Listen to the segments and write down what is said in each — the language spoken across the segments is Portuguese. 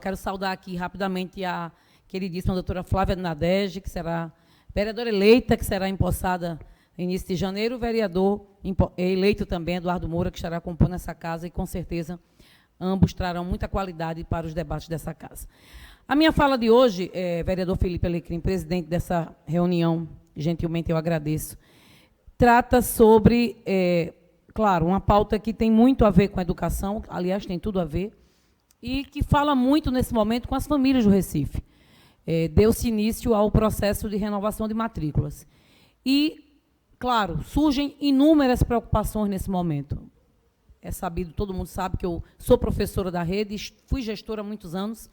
Quero saudar aqui rapidamente a queridíssima doutora Flávia Nadege, que será vereadora eleita, que será empossada no início de janeiro, o vereador eleito também, Eduardo Moura, que estará compondo essa casa, e, com certeza, ambos trarão muita qualidade para os debates dessa casa. A minha fala de hoje, vereador Felipe Alecrim, presidente dessa reunião, gentilmente eu agradeço, trata sobre, claro, uma pauta que tem muito a ver com a educação, aliás, tem tudo a ver, e que fala muito, nesse momento, com as famílias do Recife. Deu-se início ao processo de renovação de matrículas. E, claro, surgem inúmeras preocupações nesse momento. É sabido, todo mundo sabe que eu sou professora da rede, fui gestora há muitos anos,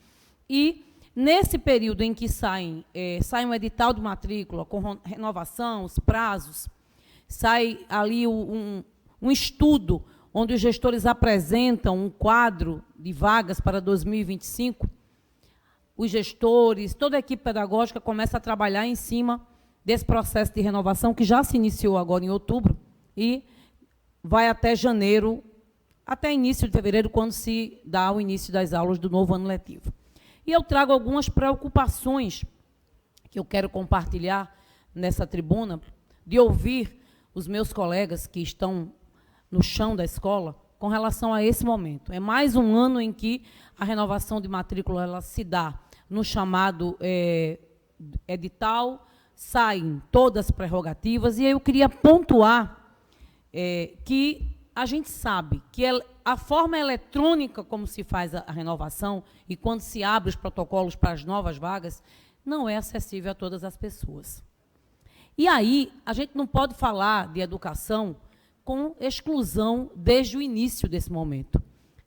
e, nesse período em que sai um edital de matrícula, com renovação, os prazos, sai ali um estudo onde os gestores apresentam um quadro de vagas para 2025, os gestores, toda a equipe pedagógica começa a trabalhar em cima desse processo de renovação, que já se iniciou agora em outubro, e vai até janeiro, até início de fevereiro, quando se dá o início das aulas do novo ano letivo. E eu trago algumas preocupações que eu quero compartilhar nessa tribuna, de ouvir os meus colegas que estão no chão da escola, com relação a esse momento. É mais um ano em que a renovação de matrícula ela se dá no chamado edital, saem todas as prerrogativas, e aí eu queria pontuar que a gente sabe que a forma eletrônica como se faz a renovação e quando se abre os protocolos para as novas vagas, não é acessível a todas as pessoas. E aí, a gente não pode falar de educação com exclusão desde o início desse momento.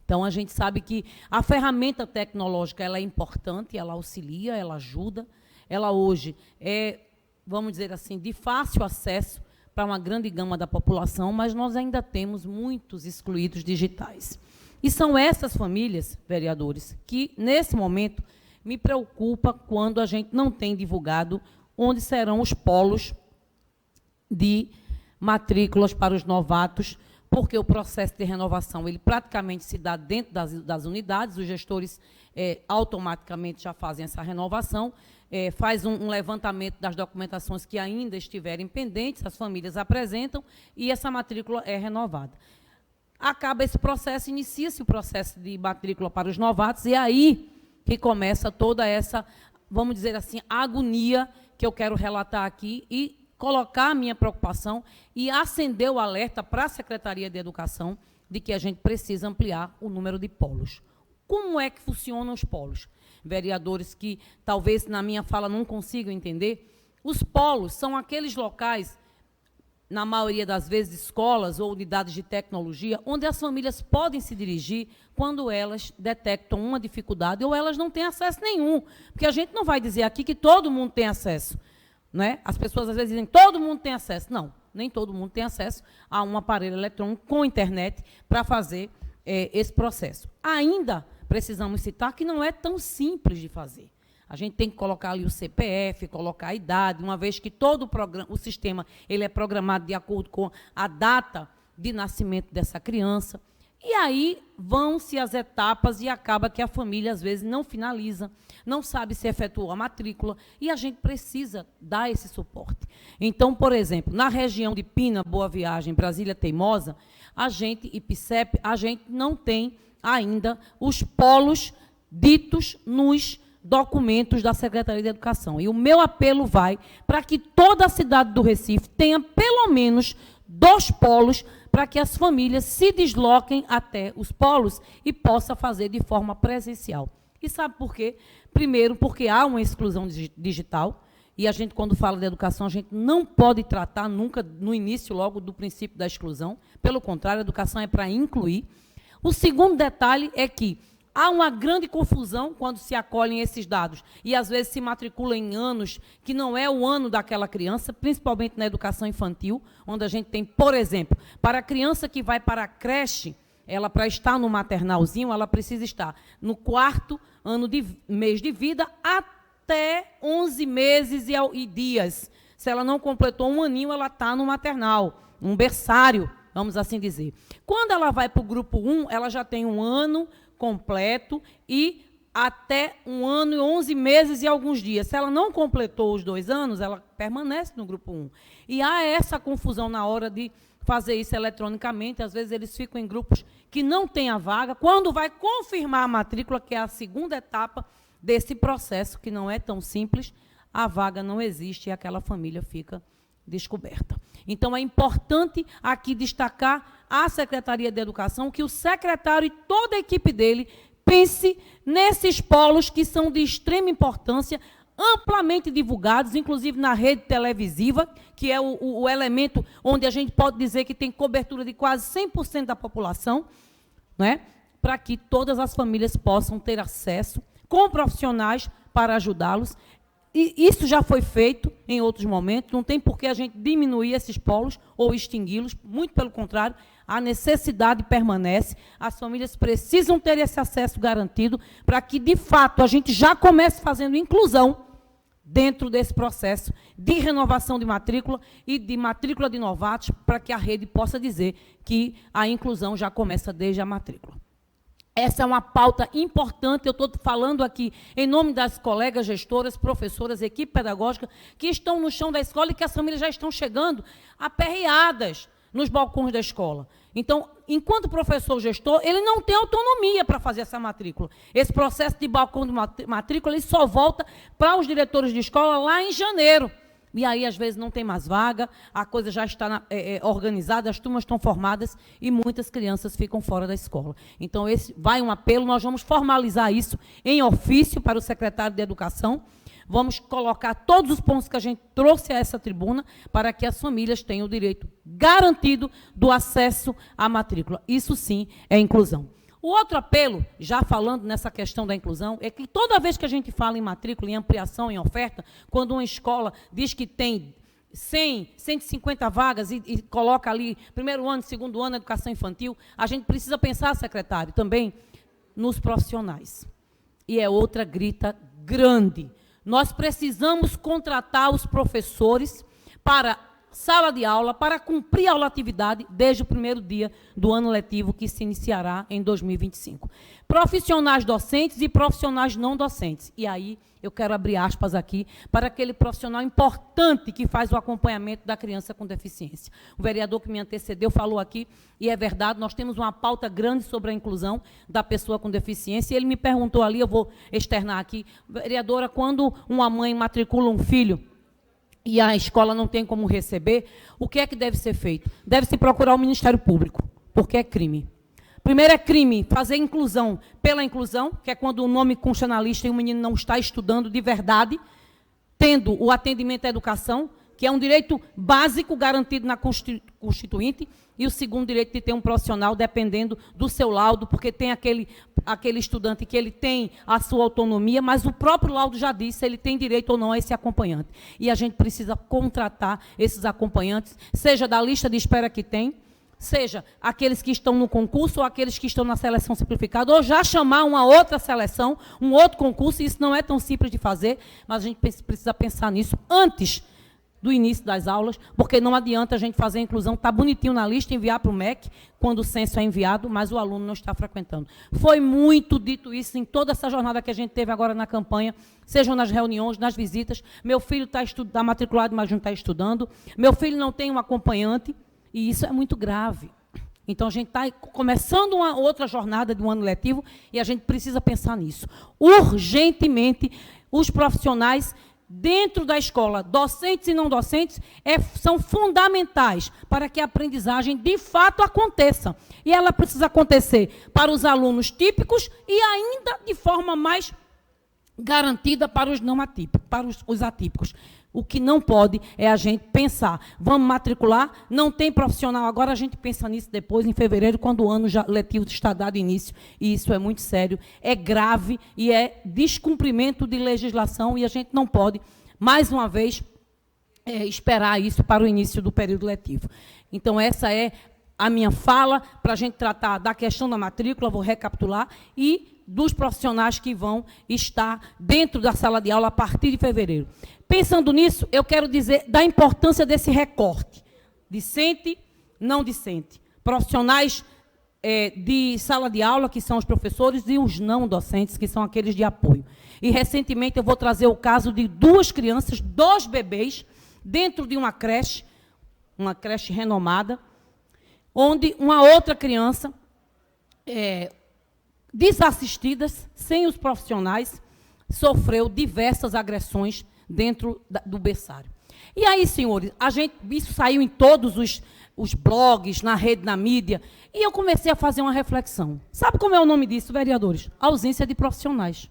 Então, a gente sabe que a ferramenta tecnológica ela é importante, ela auxilia, ela ajuda, ela hoje é, vamos dizer assim, de fácil acesso para uma grande gama da população, mas nós ainda temos muitos excluídos digitais. E são essas famílias, vereadores, que, nesse momento, me preocupa quando a gente não tem divulgado onde serão os polos de matrículas para os novatos, porque o processo de renovação ele praticamente se dá dentro das unidades, os gestores automaticamente já fazem essa renovação, faz um levantamento das documentações que ainda estiverem pendentes, as famílias apresentam e essa matrícula é renovada. Acaba esse processo, inicia-se o processo de matrícula para os novatos, e é aí que começa toda essa, vamos dizer assim, agonia que eu quero relatar aqui e colocar a minha preocupação e acender o alerta para a Secretaria de Educação de que a gente precisa ampliar o número de polos. Como é que funcionam os polos? Vereadores que talvez na minha fala não consigam entender, os polos são aqueles locais, na maioria das vezes escolas ou unidades de tecnologia, onde as famílias podem se dirigir quando elas detectam uma dificuldade ou elas não têm acesso nenhum, porque a gente não vai dizer aqui que todo mundo tem acesso. Né? As pessoas, às vezes, dizem que todo mundo tem acesso. Não, nem todo mundo tem acesso a um aparelho eletrônico com internet para fazer esse processo. Ainda precisamos citar que não é tão simples de fazer. A gente tem que colocar ali o CPF, colocar a idade, uma vez que todo o sistema ele é programado de acordo com a data de nascimento dessa criança. E aí vão-se as etapas e acaba que a família, às vezes, não finaliza, não sabe se efetuou a matrícula, e a gente precisa dar esse suporte. Então, por exemplo, na região de Pina, Boa Viagem, Brasília Teimosa, a gente, IPCEP, a gente não tem ainda os polos ditos nos documentos da Secretaria de Educação. E o meu apelo vai para que toda a cidade do Recife tenha pelo menos 2 polos para que as famílias se desloquem até os polos e possam fazer de forma presencial. E sabe por quê? Primeiro, porque há uma exclusão digital, e a gente, quando fala de educação, a gente não pode tratar nunca, no início, logo, do princípio da exclusão. Pelo contrário, a educação é para incluir. O segundo detalhe é que há uma grande confusão quando se acolhem esses dados e, às vezes, se matriculam em anos que não é o ano daquela criança, principalmente na educação infantil, onde a gente tem, por exemplo, para a criança que vai para a creche, ela, para estar no maternalzinho, ela precisa estar no 4º mês de vida até 11 meses e dias. Se ela não completou um aninho, ela está no maternal, um berçário, vamos assim dizer. Quando ela vai para o grupo 1, ela já tem um ano completo e até 1 ano e 11 meses e alguns dias. Se ela não completou os 2 anos, ela permanece no grupo 1. E há essa confusão na hora de fazer isso eletronicamente. Às vezes, eles ficam em grupos que não têm a vaga. Quando vai confirmar a matrícula, que é a segunda etapa desse processo, que não é tão simples, a vaga não existe e aquela família fica descoberta. Então, é importante aqui destacar a Secretaria de Educação, que o secretário e toda a equipe dele pense nesses polos que são de extrema importância, amplamente divulgados, inclusive na rede televisiva, que é o elemento onde a gente pode dizer que tem cobertura de quase 100% da população, né, para que todas as famílias possam ter acesso com profissionais para ajudá-los. E isso já foi feito em outros momentos, não tem por que a gente diminuir esses polos ou extingui-los, muito pelo contrário, a necessidade permanece, as famílias precisam ter esse acesso garantido para que, de fato, a gente já comece fazendo inclusão dentro desse processo de renovação de matrícula e de matrícula de novatos, para que a rede possa dizer que a inclusão já começa desde a matrícula. Essa é uma pauta importante, eu estou falando aqui em nome das colegas gestoras, professoras, equipe pedagógica, que estão no chão da escola e que as famílias já estão chegando aperreadas nos balcões da escola. Então, enquanto professor gestor, ele não tem autonomia para fazer essa matrícula. Esse processo de balcão de matrícula, ele só volta para os diretores de escola lá em janeiro. E aí, às vezes, não tem mais vaga, a coisa já está organizada, as turmas estão formadas e muitas crianças ficam fora da escola. Então, esse vai um apelo, nós vamos formalizar isso em ofício para o secretário de Educação, vamos colocar todos os pontos que a gente trouxe a essa tribuna para que as famílias tenham o direito garantido do acesso à matrícula. Isso, sim, é inclusão. O outro apelo, já falando nessa questão da inclusão, é que toda vez que a gente fala em matrícula, em ampliação, em oferta, quando uma escola diz que tem 100, 150 vagas e coloca ali primeiro ano, segundo ano, educação infantil, a gente precisa pensar, secretário, também nos profissionais. E é outra grita grande. Nós precisamos contratar os professores para sala de aula, para cumprir a aulatividade desde o primeiro dia do ano letivo, que se iniciará em 2025. Profissionais docentes e profissionais não docentes. E aí, eu quero abrir aspas aqui para aquele profissional importante que faz o acompanhamento da criança com deficiência. O vereador que me antecedeu falou aqui, e é verdade, nós temos uma pauta grande sobre a inclusão da pessoa com deficiência, e ele me perguntou ali, eu vou externar aqui, vereadora, quando uma mãe matricula um filho e a escola não tem como receber, o que é que deve ser feito? Deve-se procurar o Ministério Público, porque é crime. Primeiro é crime fazer inclusão pela inclusão, que é quando o nome consta na lista e o menino não está estudando de verdade, tendo o atendimento à educação, que é um direito básico garantido na Constituinte, e o segundo direito de ter um profissional dependendo do seu laudo, porque tem aquele estudante que ele tem a sua autonomia, mas o próprio laudo já diz se ele tem direito ou não a esse acompanhante. E a gente precisa contratar esses acompanhantes, seja da lista de espera que tem, seja aqueles que estão no concurso ou aqueles que estão na seleção simplificada, ou já chamar uma outra seleção, um outro concurso, e isso não é tão simples de fazer, mas a gente precisa pensar nisso antes do início das aulas, porque não adianta a gente fazer a inclusão, está bonitinho na lista, enviar para o MEC, quando o censo é enviado, mas o aluno não está frequentando. Foi muito dito isso em toda essa jornada que a gente teve agora na campanha, sejam nas reuniões, nas visitas. Meu filho está matriculado, mas não está estudando. Meu filho não tem um acompanhante, e isso é muito grave. Então, a gente está começando uma outra jornada de um ano letivo, e a gente precisa pensar nisso. Urgentemente, os profissionais dentro da escola, docentes e não docentes, são fundamentais para que a aprendizagem, de fato, aconteça. E ela precisa acontecer para os alunos típicos e ainda de forma mais garantida para os não atípicos, para os atípicos. O que não pode é a gente pensar, vamos matricular, não tem profissional agora, a gente pensa nisso depois, em fevereiro, quando o ano letivo está dado início, e isso é muito sério, é grave e é descumprimento de legislação, e a gente não pode, mais uma vez, esperar isso para o início do período letivo. Então, essa é a minha fala para a gente tratar da questão da matrícula, vou recapitular, e dos profissionais que vão estar dentro da sala de aula a partir de fevereiro. Pensando nisso, eu quero dizer da importância desse recorte, discente, não discente, profissionais de sala de aula, que são os professores, e os não docentes, que são aqueles de apoio. E, recentemente, eu vou trazer o caso de 2 crianças, 2 bebês, dentro de uma creche renomada, onde uma outra criança, desassistida, sem os profissionais, sofreu diversas agressões dentro do berçário. E aí, senhores, isso saiu em todos os blogs, na rede, na mídia, e eu comecei a fazer uma reflexão. Sabe como é o nome disso, vereadores? Ausência de profissionais.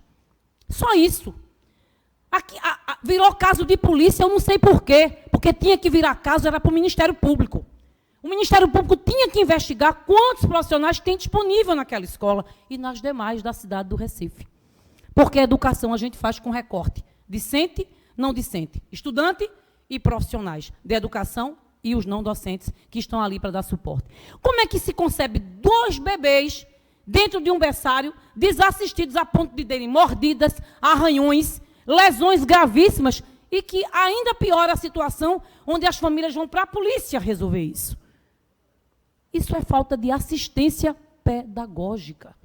Só isso. Aqui, virou caso de polícia, eu não sei por quê, porque tinha que virar caso, era para o Ministério Público. O Ministério Público tinha que investigar quantos profissionais tem disponível naquela escola e nas demais da cidade do Recife. Porque a educação a gente faz com recorte. Discente, não discente. Estudante e profissionais de educação e os não docentes que estão ali para dar suporte. Como é que se concebe 2 bebês dentro de um berçário, desassistidos a ponto de terem mordidas, arranhões, lesões gravíssimas, e que ainda piora a situação, onde as famílias vão para a polícia resolver isso? Isso é falta de assistência pedagógica.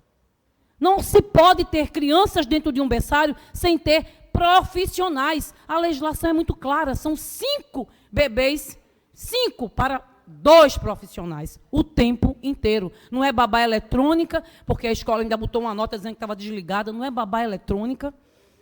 Não se pode ter crianças dentro de um berçário sem ter profissionais. A legislação é muito clara, são 5 bebês, 5 para 2 profissionais, o tempo inteiro. Não é babá eletrônica, porque a escola ainda botou uma nota dizendo que estava desligada, não é babá eletrônica,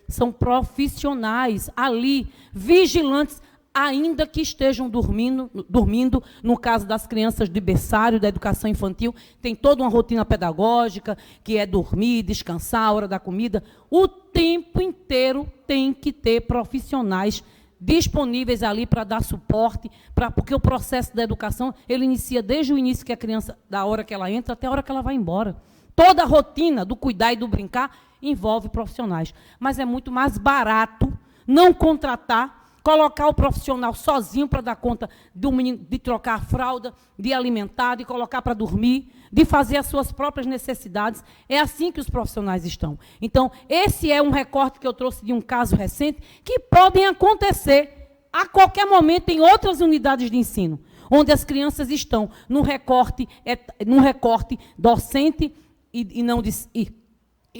são profissionais ali, vigilantes, ainda que estejam dormindo, no caso das crianças de berçário, da educação infantil, tem toda uma rotina pedagógica, que é dormir, descansar, a hora da comida. O tempo inteiro tem que ter profissionais disponíveis ali para dar suporte, porque o processo da educação, ele inicia desde o início que a criança, da hora que ela entra até a hora que ela vai embora. Toda a rotina do cuidar e do brincar envolve profissionais. Mas é muito mais barato não contratar, colocar o profissional sozinho para dar conta do menino, de trocar a fralda, de alimentar, de colocar para dormir, de fazer as suas próprias necessidades. É assim que os profissionais estão. Então, esse é um recorte que eu trouxe de um caso recente, que podem acontecer a qualquer momento em outras unidades de ensino, onde as crianças estão num recorte docente e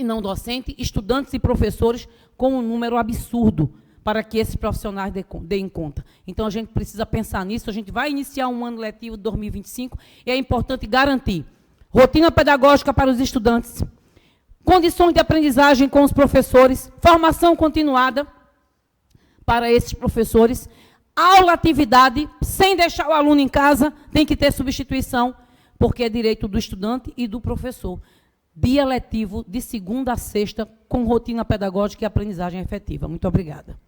não docente, estudantes e professores com um número absurdo, para que esses profissionais deem conta. Então, a gente precisa pensar nisso. A gente vai iniciar um ano letivo de 2025 e é importante garantir rotina pedagógica para os estudantes, condições de aprendizagem com os professores, formação continuada para esses professores, aula, atividade, sem deixar o aluno em casa, tem que ter substituição, porque é direito do estudante e do professor. Dia letivo de segunda a sexta, com rotina pedagógica e aprendizagem efetiva. Muito obrigada.